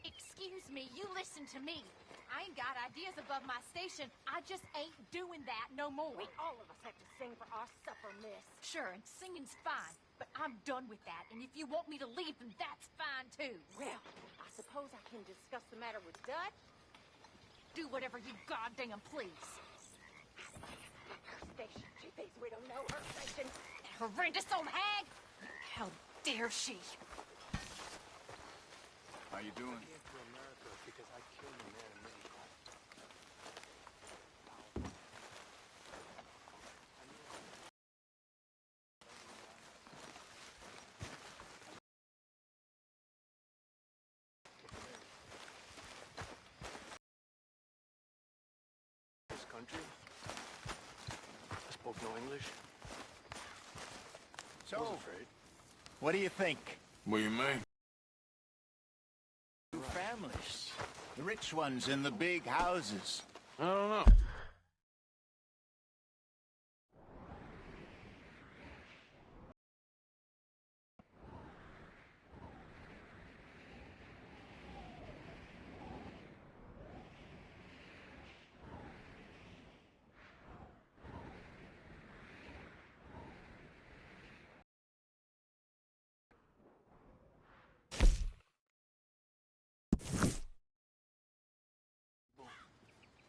Excuse me, you listen to me. I ain't got ideas above my station. I just ain't doing that no more. We all of us have to sing for our supper, miss. Sure, and singing's fine, but I'm done with that. And if you want me to leave, then that's fine, too. Well, I suppose I can discuss the matter with Dutch. Do whatever you goddamn please. Her station. She thinks we don't know her station. That horrendous old hag! How dare she? How you doing? I came to America because I killed a man in Mexico. This country, I spoke no English. So, I was afraid. what do you think? What do you mean? Families. The rich ones in the big houses. I don't know.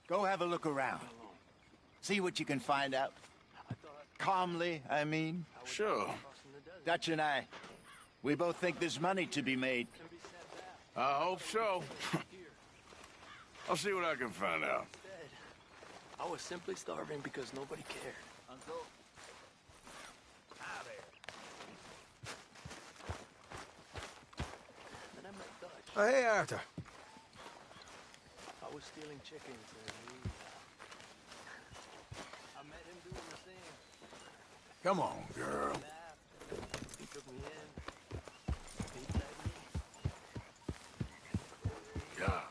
Go have a look around. See what you can find out. Calmly, I mean. Sure. Dutch and I, we both think there's money to be made. I hope so. I'll see what I can find out. I was simply starving because nobody cared. Uncle. Then I met Dutch. Oh, hey, Arthur. I was stealing chickens and I met him doing the same. Come on, girl. Laughed. He took me in. He fed me. Yeah.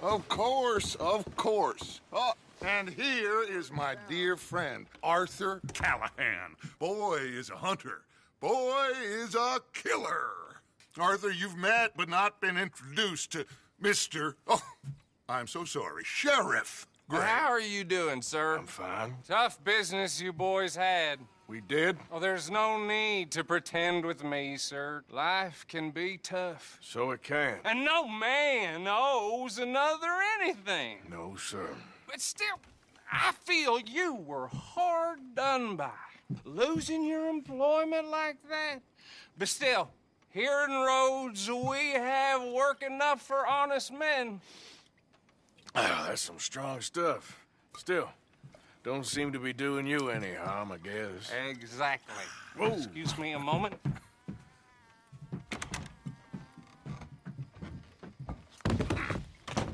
Of course, of course. Oh, and here is my dear friend, Arthur Callahan. Boy is a hunter. Boy is a killer. Arthur, you've met but not been introduced to Mr. Oh, I'm so sorry, Sheriff Gray. How are you doing, sir? I'm fine. Tough business you boys had. We did? Oh, there's no need to pretend with me, sir. Life can be tough. So it can. And no man owes another anything. No, sir. But still, I feel you were hard done by. Losing your employment like that. But still, here in Rhodes, we have work enough for honest men. Ah, that's some strong stuff. Still, don't seem to be doing you any harm, I guess. Exactly. Whoa. Excuse me a moment.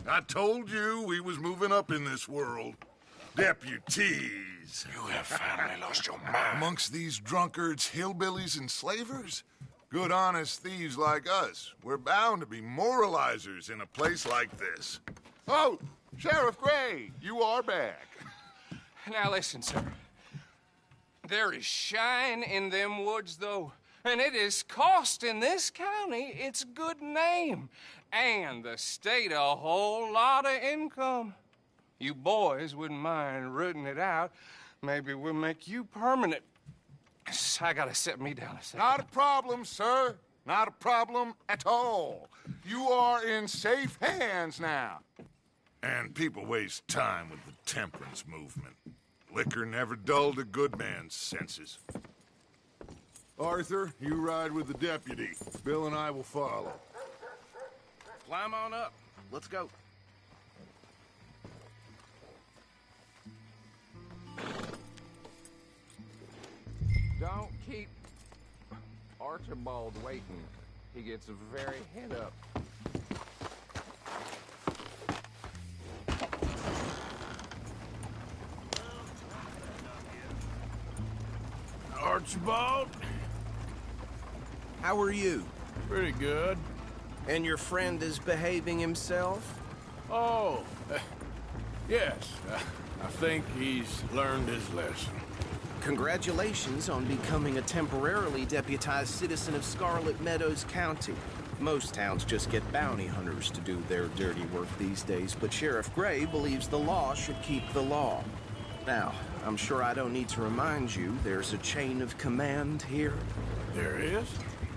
I told you we was moving up in this world. Deputies. You have finally lost your mind. Amongst these drunkards, hillbillies, and slavers? Good honest thieves like us. We're bound to be moralizers in a place like this. Oh, Sheriff Gray, you are back. Now listen, sir. There is shine in them woods, though, and it is costing this county its good name and the state a whole lot of income. You boys wouldn't mind rooting it out. Maybe we'll make you permanent. I gotta sit me down a second. Not a problem, sir. Not a problem at all. You are in safe hands now. And people waste time with the temperance movement. Liquor never dulled a good man's senses. Arthur, you ride with the deputy. Bill and I will follow. Climb on up. Let's go. Don't keep Archibald waiting. He gets very head up. Archibald? How are you? Pretty good. And your friend is behaving himself? Oh, yes. I think he's learned his lesson. Congratulations on becoming a temporarily deputized citizen of Scarlet Meadows County. Most towns just get bounty hunters to do their dirty work these days, but Sheriff Gray believes the law should keep the law. Now, I'm sure I don't need to remind you, there's a chain of command here. There is?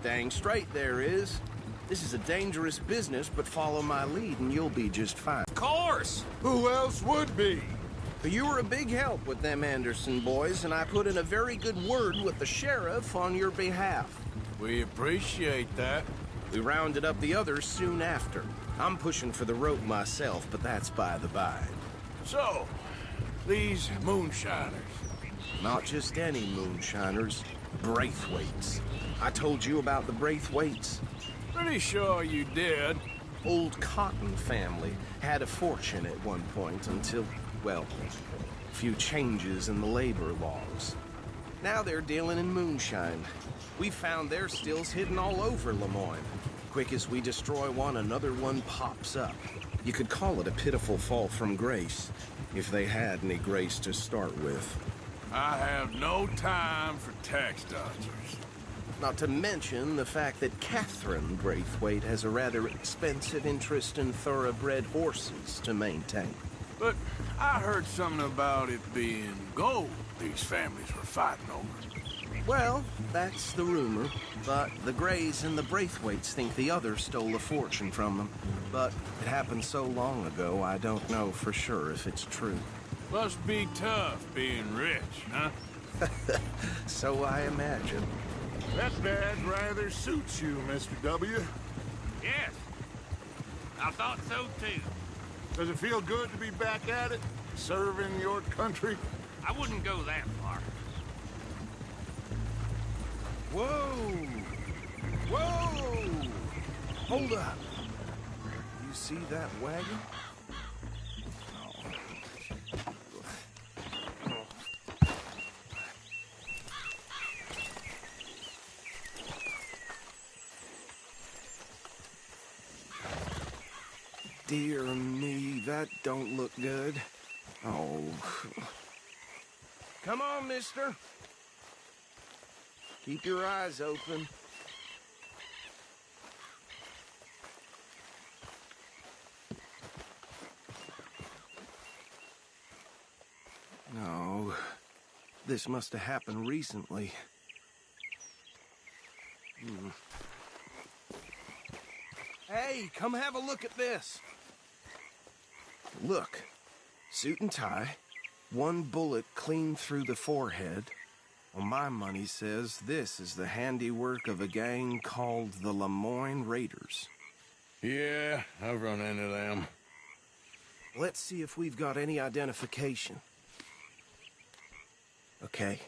Dang straight there is. This is a dangerous business, but follow my lead and you'll be just fine. Of course! Who else would be? You were a big help with them Anderson boys, and I put in a very good word with the sheriff on your behalf. We appreciate that. We rounded up the others soon after. I'm pushing for the rope myself, but that's by the by. So, these moonshiners. Not just any moonshiners, Braithwaites. I told you about the Braithwaites. Pretty sure you did. Old Cotton family had a fortune at one point until, well, a few changes in the labor laws. Now they're dealing in moonshine. We found their stills hidden all over Lemoyne. Quick as we destroy one, another one pops up. You could call it a pitiful fall from grace, if they had any grace to start with. I have no time for tax dodgers. Not to mention the fact that Catherine Braithwaite has a rather expensive interest in thoroughbred horses to maintain. But I heard something about it being gold these families were fighting over. Well, that's the rumor. But the Grays and the Braithwaites think the other stole a fortune from them. But it happened so long ago, I don't know for sure if it's true. Must be tough being rich, huh? So I imagine. That badge rather suits you, Mr. W. Yes. I thought so, too. Does it feel good to be back at it? Serving your country? I wouldn't go that far. Whoa! Whoa! Hold up. You see that wagon? Dear me. that don't look good. Oh. Come on, mister. Keep your eyes open. No. This must have happened recently. Hey, come have a look at this. Look. Suit and tie. One bullet clean through the forehead. Well, my money says this is the handiwork of a gang called the Lemoyne Raiders. Yeah, I've run into them. Let's see if we've got any identification. Okay.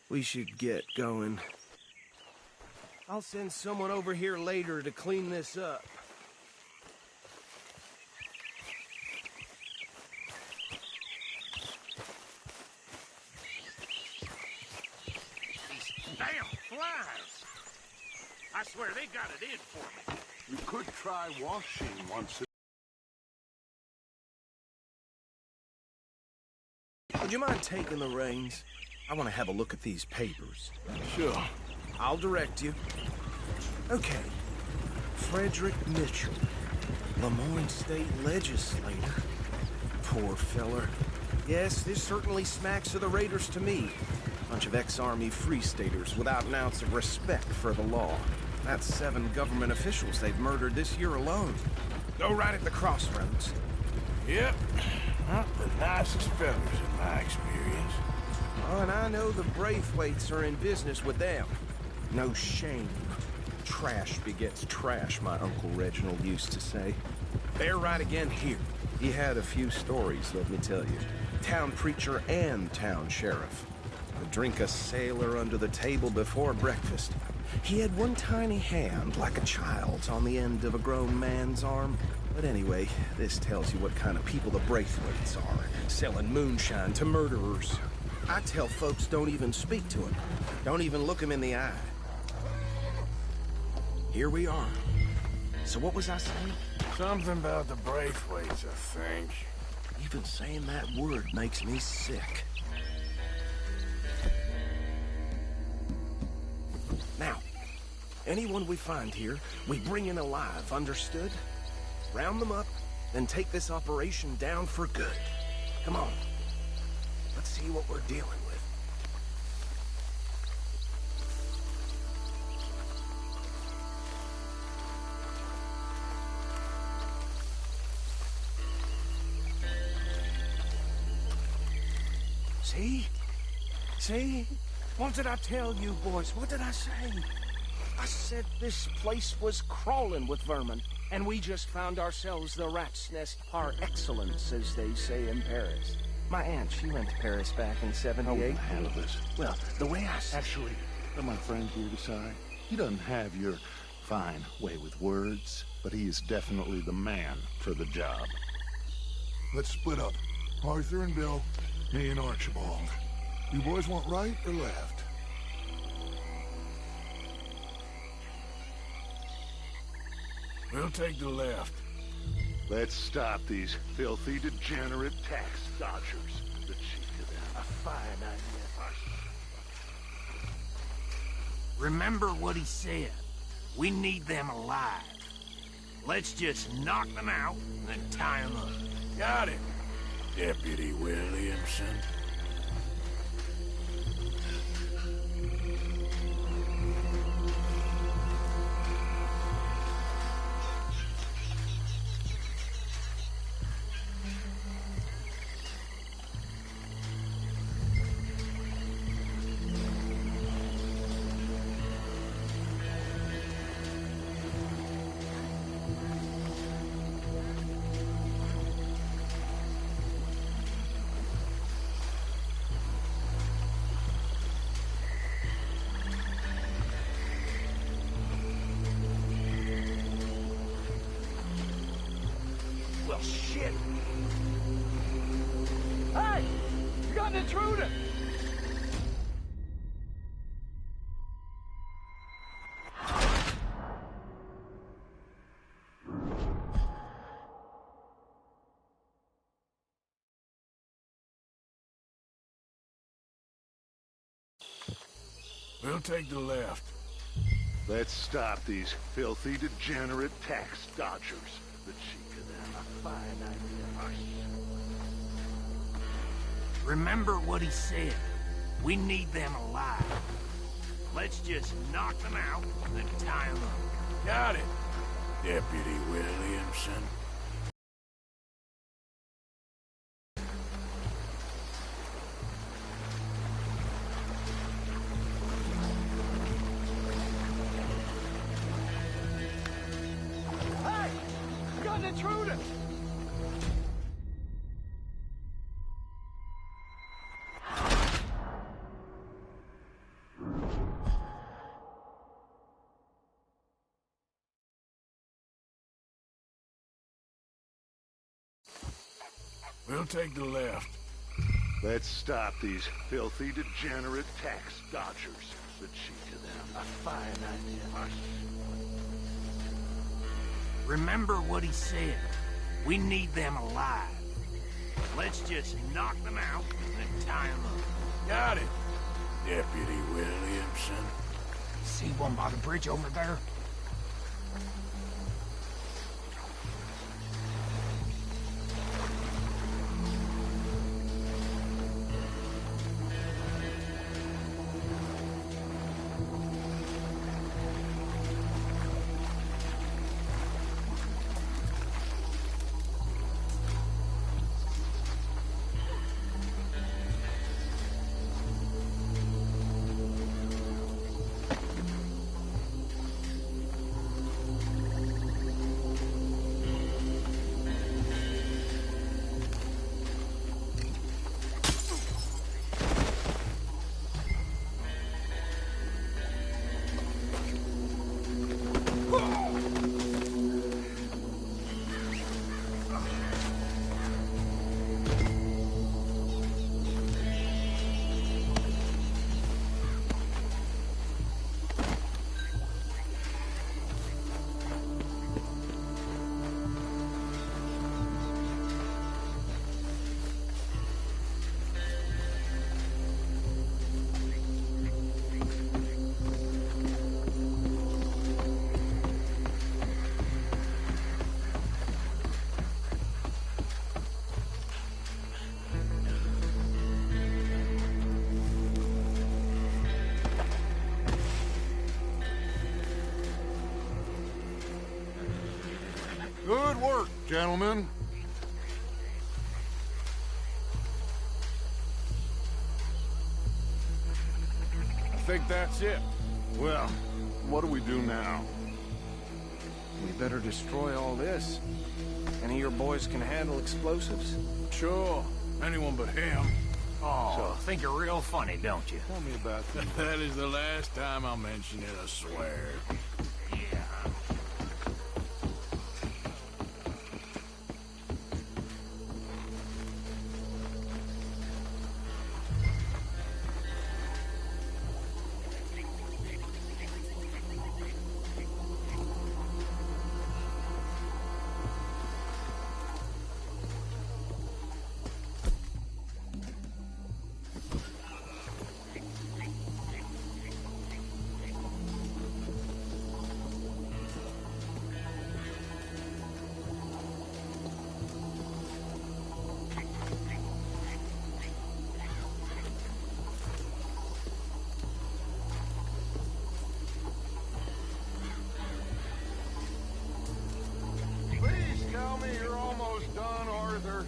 We should get going. I'll send someone over here later to clean this up. Damn flies! I swear they got it in for me. You could try washing once. Would you mind taking the reins? I want to have a look at these papers. Sure. I'll direct you. Okay. Frederick Mitchell, Lemoyne State Legislator. Poor feller. Yes, this certainly smacks of the Raiders to me. Bunch of ex-Army Free Staters without an ounce of respect for the law. That's 7 government officials they've murdered this year alone. Go right at the crossroads. Yep. Not the nicest fellas in my experience. Oh, and I know the Braithwaites are in business with them. No shame. Trash begets trash, my Uncle Reginald used to say. They're right again here. He had a few stories, let me tell you. Town preacher and town sheriff. Would drink a sailor under the table before breakfast. He had one tiny hand, like a child's, on the end of a grown man's arm. But anyway, this tells you what kind of people the Braithwaites are, selling moonshine to murderers. I tell folks don't even speak to him. Don't even look him in the eye. Here we are. So what was I saying? Something about the Braithwaites, I think. Even saying that word makes me sick. Now, anyone we find here, we bring in alive, understood? Round them up, then take this operation down for good. Come on. Let's see what we're dealing with. See? See? What did I tell you, boys? What did I say? I said this place was crawling with vermin, and we just found ourselves the rat's nest par excellence, as they say in Paris. My aunt, she went to Paris back in '78. Handle this. Well, the way I said... Actually, let my friend here decide. He doesn't have your fine way with words, but he is definitely the man for the job. Let's split up. Arthur and Bill, me and Archibald. You boys want right or left? We'll take the left. Let's stop these filthy, degenerate tax dodgers. The cheek of them. A fine idea. Remember what he said. We need them alive. Let's just knock them out and then tie them up. Got it, Deputy Williamson. Well, shit. Hey! You got an intruder! We'll take the left. Let's stop these filthy, degenerate tax dodgers. The cheek of them, a fine idea. Remember what he said. We need them alive. Let's just knock them out and then tie them up. Got it, Deputy Williamson. Hey! We got an intruder! We'll take the left. Let's stop these filthy, degenerate tax dodgers. The cheek of them, a fine idea. Remember what he said. We need them alive. Let's just knock them out and then tie them up. Got it, Deputy Williamson. See one by the bridge over there? Good work, gentlemen. I think that's it. Well, what do we do now? We better destroy all this. Any of your boys can handle explosives. Sure, anyone but him. Oh, think you're real funny, don't you? Tell me about the... That is the last time I'll mention it, I swear. Yeah. Please tell me you're almost done, Arthur.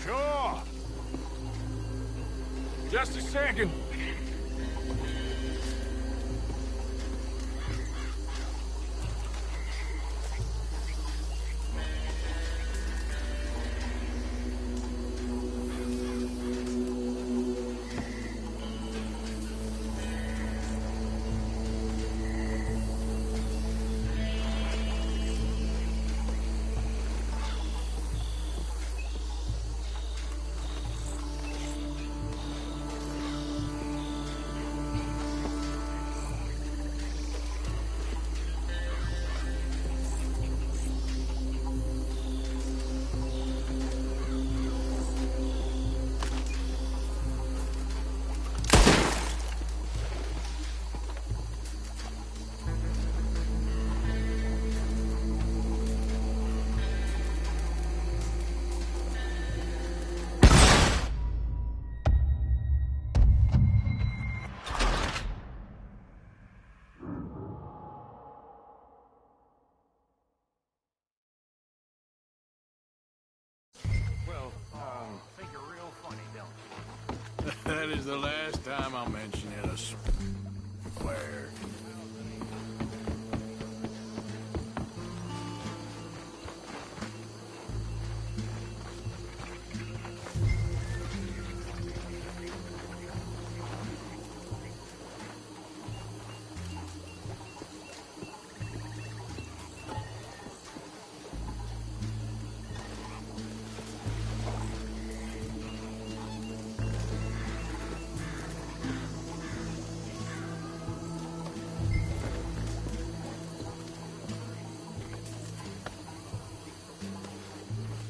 Sure. Just a second. in a square.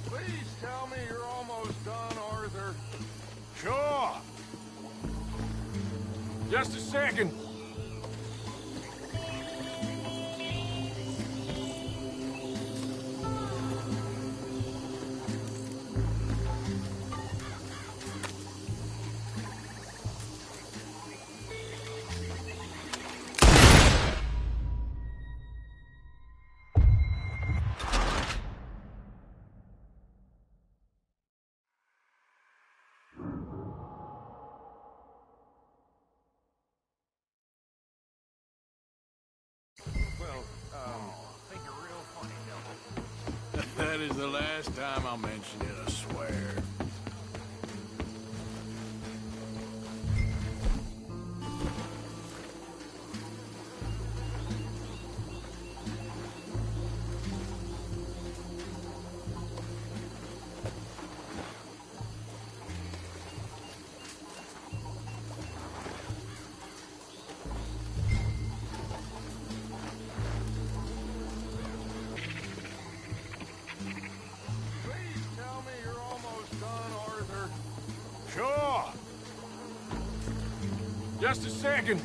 Please tell me you're almost done, Arthur. Sure. Just a second. That is the last time I'll mention it, I swear. Please tell me you're almost done, Arthur. Sure. Just a second.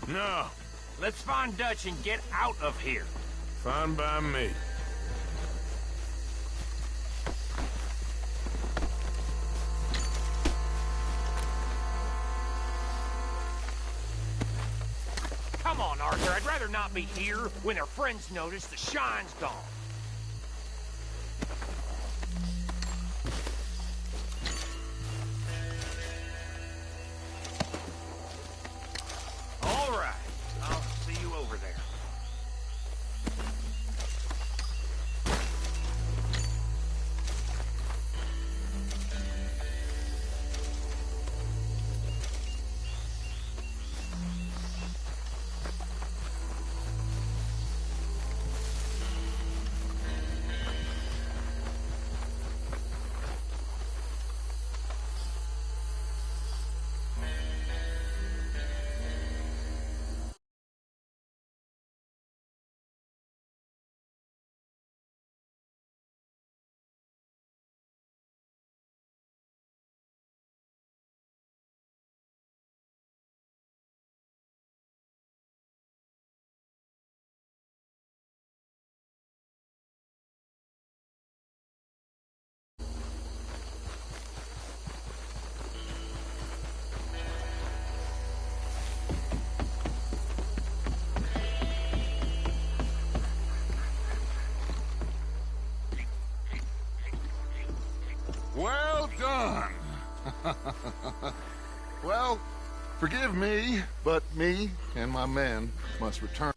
No. Let's find Dutch and get out of here. Fine by me. Come on, Arthur. I'd rather not be here when their friends notice the shine's gone. All right. I'll see you over there. Well done. Well, forgive me, but me and my men must return.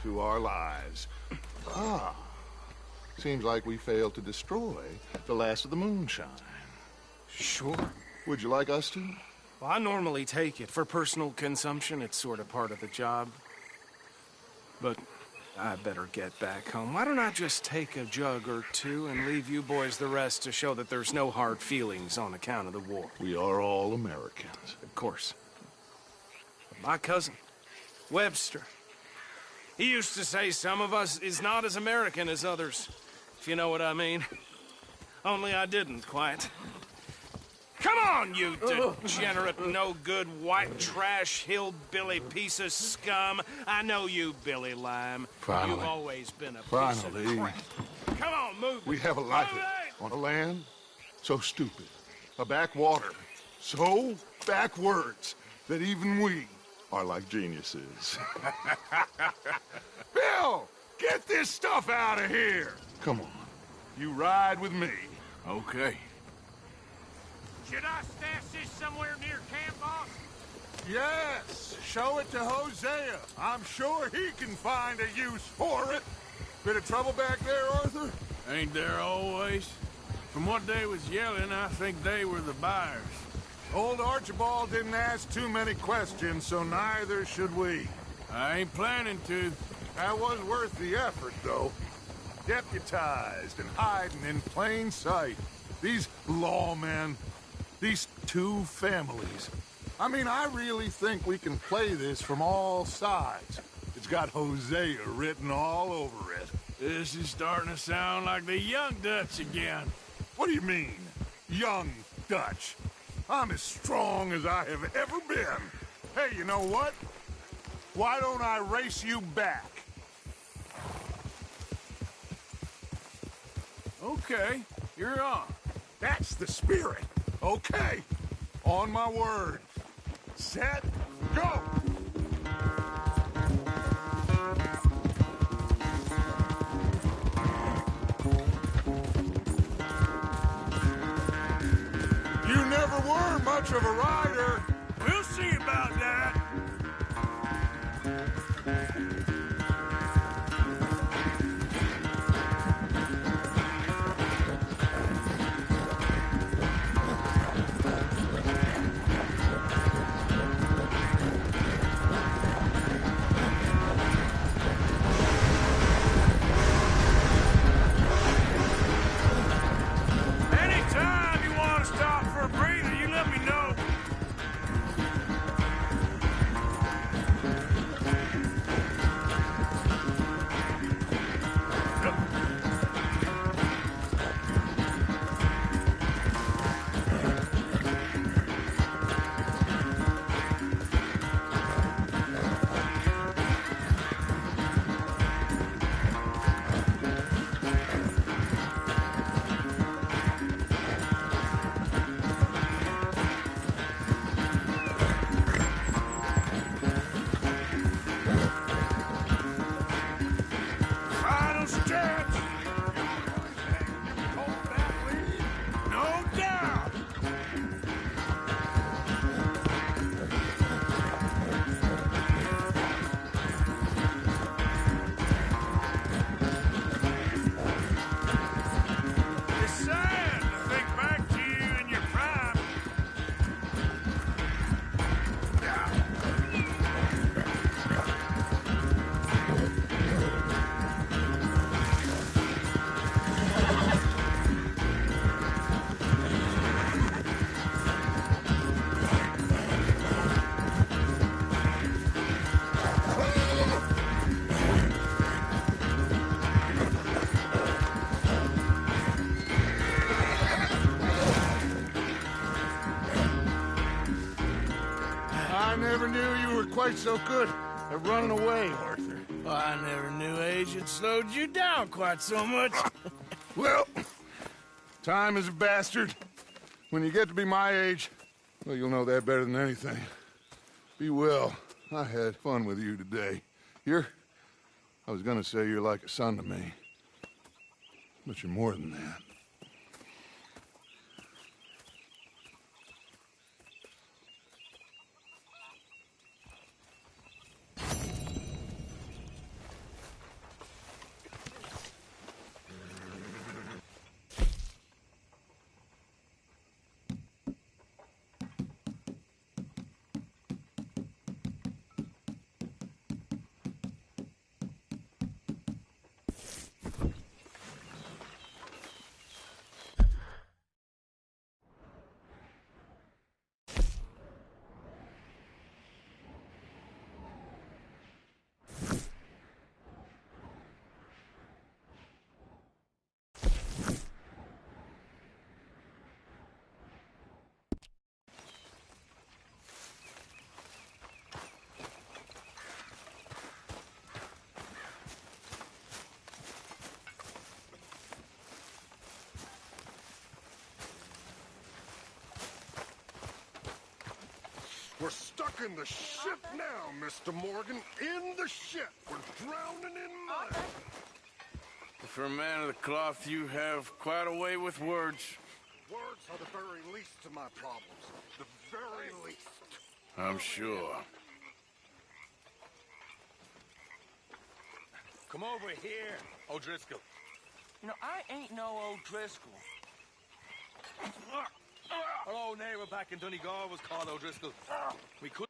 To our lives. Seems like we failed to destroy the last of the moonshine. Sure. Would you like us to? Well, I normally take it. For personal consumption, it's sort of part of the job. But I better get back home. Why don't I just take a jug or two and leave you boys the rest to show that there's no hard feelings on account of the war? We are all Americans. Of course. But my cousin, Webster, he used to say some of us is not as American as others, if you know what I mean. Only I didn't quite. Come on, you degenerate, no-good, white trash, hillbilly piece of scum. I know you, Billy Lime. Finally. You've always been a piece of crap. Come on, move it. We have a life Move it. on a land so stupid, a backwater so backwards that even we are like geniuses. Bill, get this stuff out of here. Come on, you ride with me. Okay. Should I stash this somewhere near camp, boss? Yes, show it to Hosea. I'm sure he can find a use for it. Bit of trouble back there, Arthur? Ain't there always? From what they was yelling, I think they were the buyers. Old Archibald didn't ask too many questions, so neither should we. I ain't planning to. That was worth the effort, though. Deputized and hiding in plain sight. These lawmen, These two families. I mean, I really think we can play this from all sides. It's got Hosea written all over it. This is starting to sound like the Young Dutch again. What do you mean, young Dutch? I'm as strong as I have ever been. Hey, you know what? Why don't I race you back? Okay, you're on. That's the spirit. Okay. On my word. Set, go! You never were much of a rider. We'll see about that. Anytime you want to stop for a breather, you let me know. Final stretch. Hold that lead. No doubt. It's sad to think back to you in your prime. I never knew you were quite so good at running away, Arthur. Well, I never knew age had slowed you down quite so much. Well, time is a bastard. When you get to be my age, well, you'll know that better than anything. Be well. I had fun with you today. I was gonna say you're like a son to me. But you're more than that. We're stuck in the ship now, Mr. Morgan. In the ship. We're drowning in mud. For a man of the cloth, you have quite a way with words. Words are the very least of my problems. The very least. I'm sure. Come over here, O'Driscoll. You know, I ain't no O'Driscoll. Our old neighbor back in Donegal was called O'Driscoll. We could